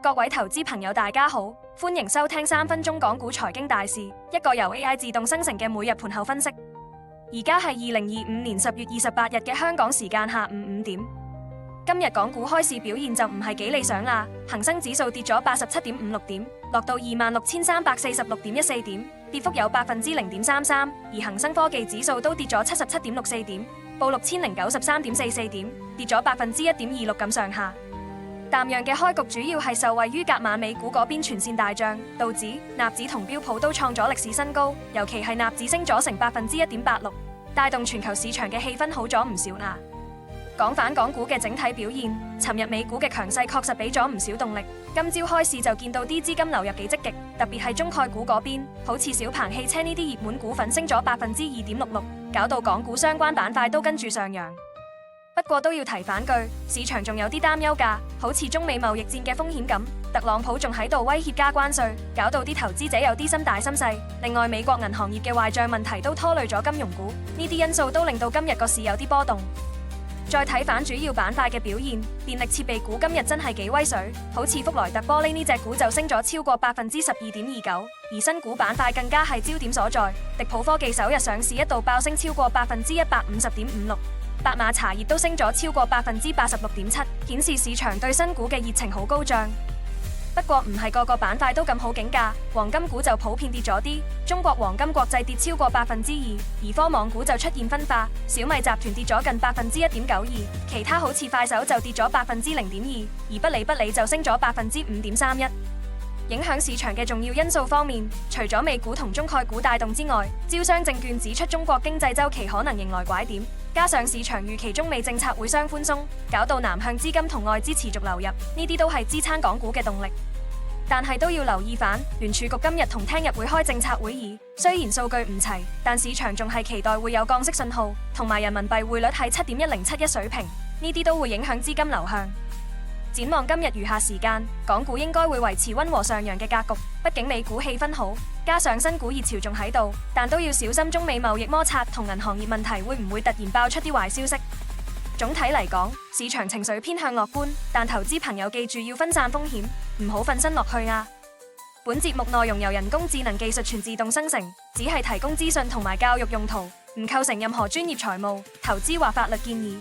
各位投資朋友大家好，歡迎收聽3分鐘港股財經大事，一個由 AI 自動生成嘅每日盤後分析。而家係2025年10月28日嘅香港時間下午5點。今日港股開市表現就唔係幾理想啦，恒生指數跌咗87.56點，落到26,346.14點，跌幅有0.33%，而恒生科技指數都跌咗77.64點，報6,093.44點，跌咗1.26%咁上下。淡陽嘅開局主要係受惠於隔晚美股嗰邊全線大漲，道指、納指同標普都創咗歷史新高，尤其係納指升咗成1.86%，帶動全球市場嘅氣氛好咗唔少啦。講返港股嘅整體表現，尋日美股嘅強勢確實俾咗唔少動力，今朝開市就見到啲資金流入幾積極，特別係中概股嗰邊，好似小鵬汽車呢啲熱門股份升咗2.66%，搞到港股相關板塊都跟住上揚。不過都要提反句，市場仲有啲擔憂㗎，好似中美貿易戰嘅風險咁，特朗普仲喺度威脅加關稅，搞到啲投資者有啲心大心細。另外美國銀行業嘅壞賬問題都拖累咗金融股，呢啲因素都令到今日個市有啲波動。再睇返主要板塊嘅表現，電力設備股今日真係幾威水，好似福萊特玻璃呢隻股就升咗超過12.29%，而新股板塊更加係焦點所在，迪普科技首日上市一度爆升超過150.56%。白馬茶葉都升咗超過86.7%，顯示市場對新股嘅熱情好高漲。不過唔係個個板塊都咁好景價，黃金股就普遍跌咗啲，中國黃金國際跌超過2%，而科網股就出現分化，小米集團跌咗近1.92%，其他好似快手就跌咗0.2%，而不理就升咗5.31%。影響市場嘅重要因素方面，除咗美股同中概股帶動之外，招商證券指出中國經濟週期可能迎來拐點，加上市場預期中美政策會雙寬鬆，搞到南向資金同外資持續流入，呢啲都係支撐港股嘅動力。但係都要留意返，聯儲局今日同聽日會開政策會議，雖然數據唔齊，但市場仲係期待會有降息信號，同埋人民幣匯率喺7.1071水平，呢啲都會影響資金流向。展望今日餘下時間，港股應該會維持溫和上揚嘅格局，畢竟美股氣氛好，加上新股熱潮仲喺度，但都要小心中美貿易摩擦同銀行業問題會唔會突然爆出啲壞消息。總體嚟講，市場情緒偏向樂觀，但投資朋友記住要分散風險，唔好瞓身落去啊！本節目內容由人工智能技術全自動生成，只係提供資訊同埋教育用途，唔構成任何專業財務、投資或法律建議。